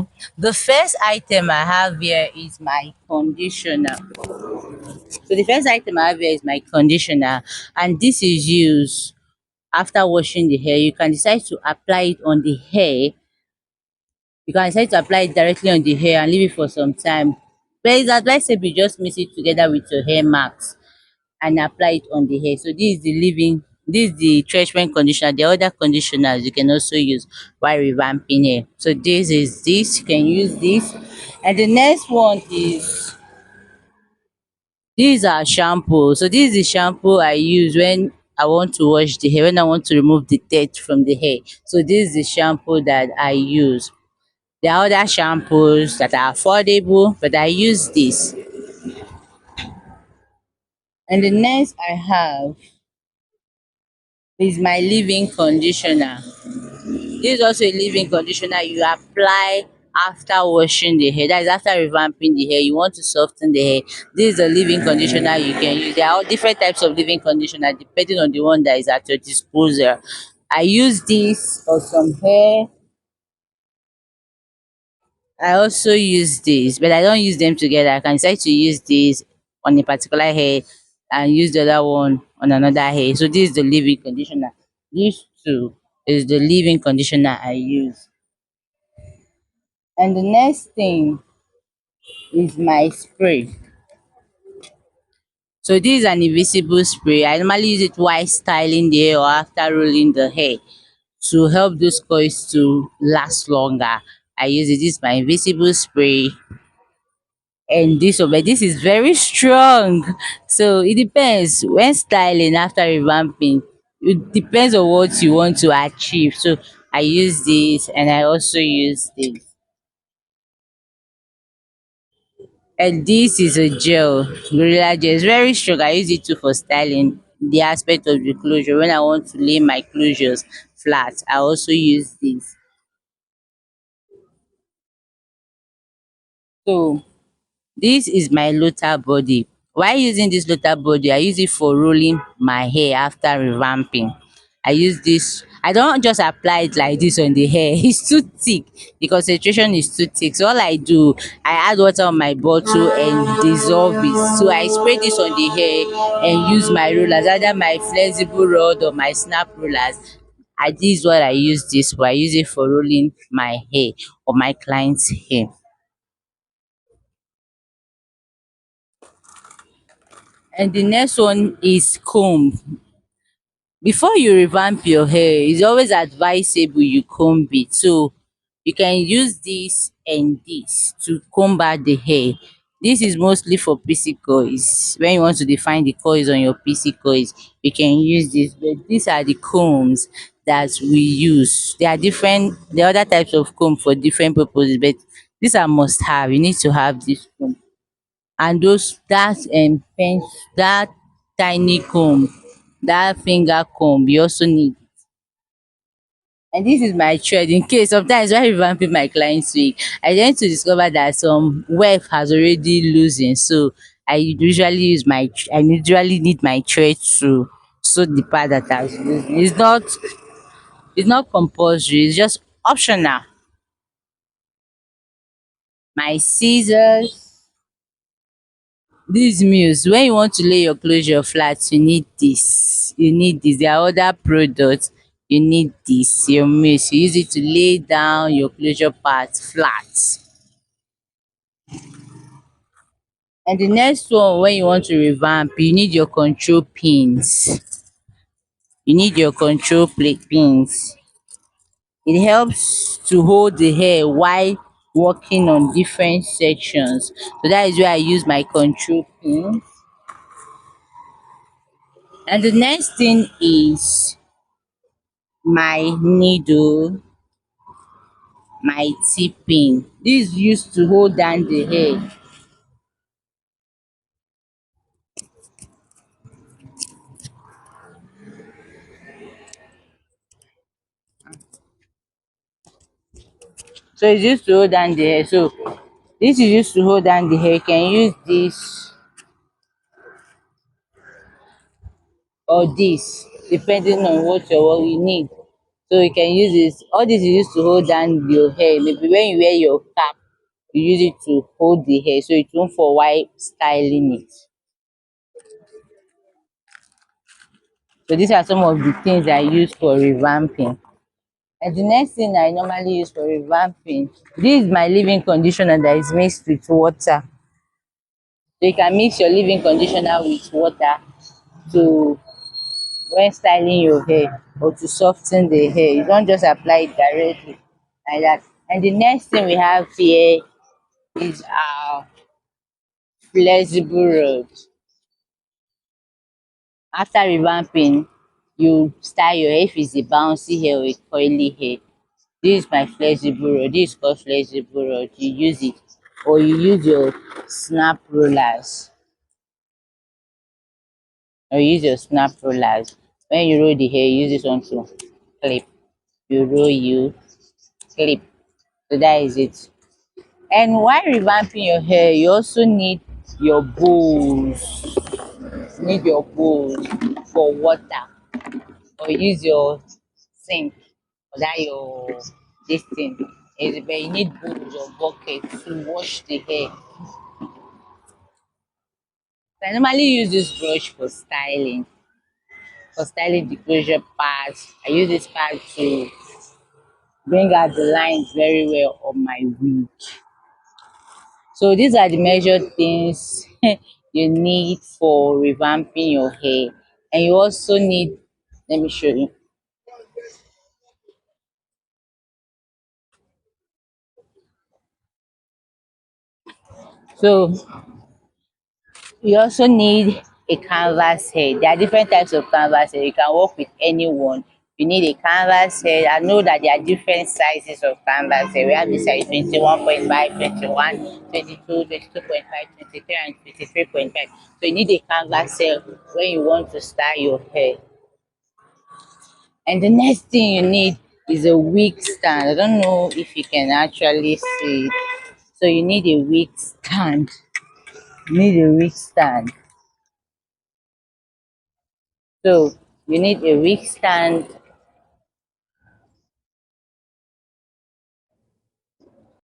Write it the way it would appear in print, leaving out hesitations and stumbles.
So the first item I have here is my conditioner. So the first item I have here is my conditioner, and this is used after washing the hair. You can decide to apply it on the hair. You can decide to apply it directly on the hair and leave it for some time. But it's advisable you just mix it together with your hair mask and apply it on the hair. So this is the treatment conditioner. The other conditioners you can also use while revamping hair. So this, you can use this. And the next one is, these are shampoo. So this is the shampoo I use when I want to wash the hair, when I want to remove the dirt from the hair. So this is the shampoo that I use. There are other shampoos that are affordable, but I use this. And the next I have is my leave-in conditioner. This is also a leave-in conditioner you apply after washing the hair. That is after revamping the hair. You want to soften the hair. This is a leave-in conditioner you can use. There are all different types of leave-in conditioner depending on the one that is at your disposal. I use this for some hair. I also use this, but I don't use them together. I can decide to use this on a particular hair and use the other one on another hair. So this is the leave-in conditioner. This two is the leave-in conditioner I use. And the next thing is my spray. So this is an invisible spray. I normally use it while styling the hair or after rolling the hair to help those coils to last longer. I use it. This is my invisible spray. And this one, but this is very strong. So it depends when styling after revamping. It depends on what you want to achieve. So I use this and I also use this. And this is a gel, gorilla gel. It's very strong. I use it too for styling the aspect of the closure. When I want to lay my closures flat, I also use this. So this is my loader body. While using this loader body, I use it for rolling my hair after revamping. I use this. I don't just apply it like this on the hair. It's too thick. The concentration is too thick. So all I do, I add water on my bottle and dissolve it. So I spray this on the hair and use my rollers, either my flexible rod or my snap rollers. This is what I use this for. I use it for rolling my hair or my client's hair. And the next one is comb. Before you revamp your hair, it's always advisable you comb it. So you can use this and this to comb out the hair. This is mostly for PC coils. When you want to define the coils on your PC coils, you can use this. But these are the combs that we use. There are different, there are other types of comb for different purposes, but these are must have. You need to have this comb. And those pen, that tiny comb, that finger comb, you also need. And this is my thread in case sometimes when revamping my client's wig, I tend to discover that some weft has already loosened. So I usually need my thread to sew the part that has loosened. It's not compulsory, it's just optional. My scissors. This means when you want to lay your closure flat, you need this. You need this. There are other products. You need this. Your mousse. You use it to lay down your closure part flat. And the next one, when you want to revamp, you need your control pins. You need your control plate pins. It helps to hold the hair while working on different sections. So that is where I use my control pins. And the next thing is my needle, my tipping. This used to hold down the hair. So it's used to hold down the hair. So this is used to hold down the hair. You can use this or this depending on what you need. So you can use this. All this is used to hold down your hair. Maybe when you wear your cap, you use it to hold the hair so it won't fall while styling it. So these are some of the things I use for revamping. And the next thing I normally use for revamping, this is my leave-in conditioner that is mixed with water. So you can mix your leave-in conditioner with water to when styling your hair or to soften the hair. You don't just apply it directly like that. And the next thing we have here is our flexible rod. After revamping, you style your hair if it's a bouncy hair or a curly hair. This is my flexible rod. This is called flexible rod. You use it or you use your snap rollers or use your snap rollers. When you roll the hair, you use this one to clip. You roll, you clip. So that is it. And while revamping your hair, you also need your bowls. You need your bowls for water or use your sink or that your this thing. But you need bowls or buckets to wash the hair. So I normally use this brush for styling the closure part. I use this part to bring out the lines very well on my wig. So these are the measured things you need for revamping your hair. And you also need, let me show you. So you also need a canvas head. There are different types of canvas head. You can work with anyone. You need a canvas head. I know that there are different sizes of canvas head. We have the size 21.5, 21, 22, 22.5, 23, and 23.5. So you need a canvas head when you want to style your hair. And the next thing you need is a wig stand. I don't know if you can actually see it. So you need a wig stand. You need a wig stand. So you need a wig stand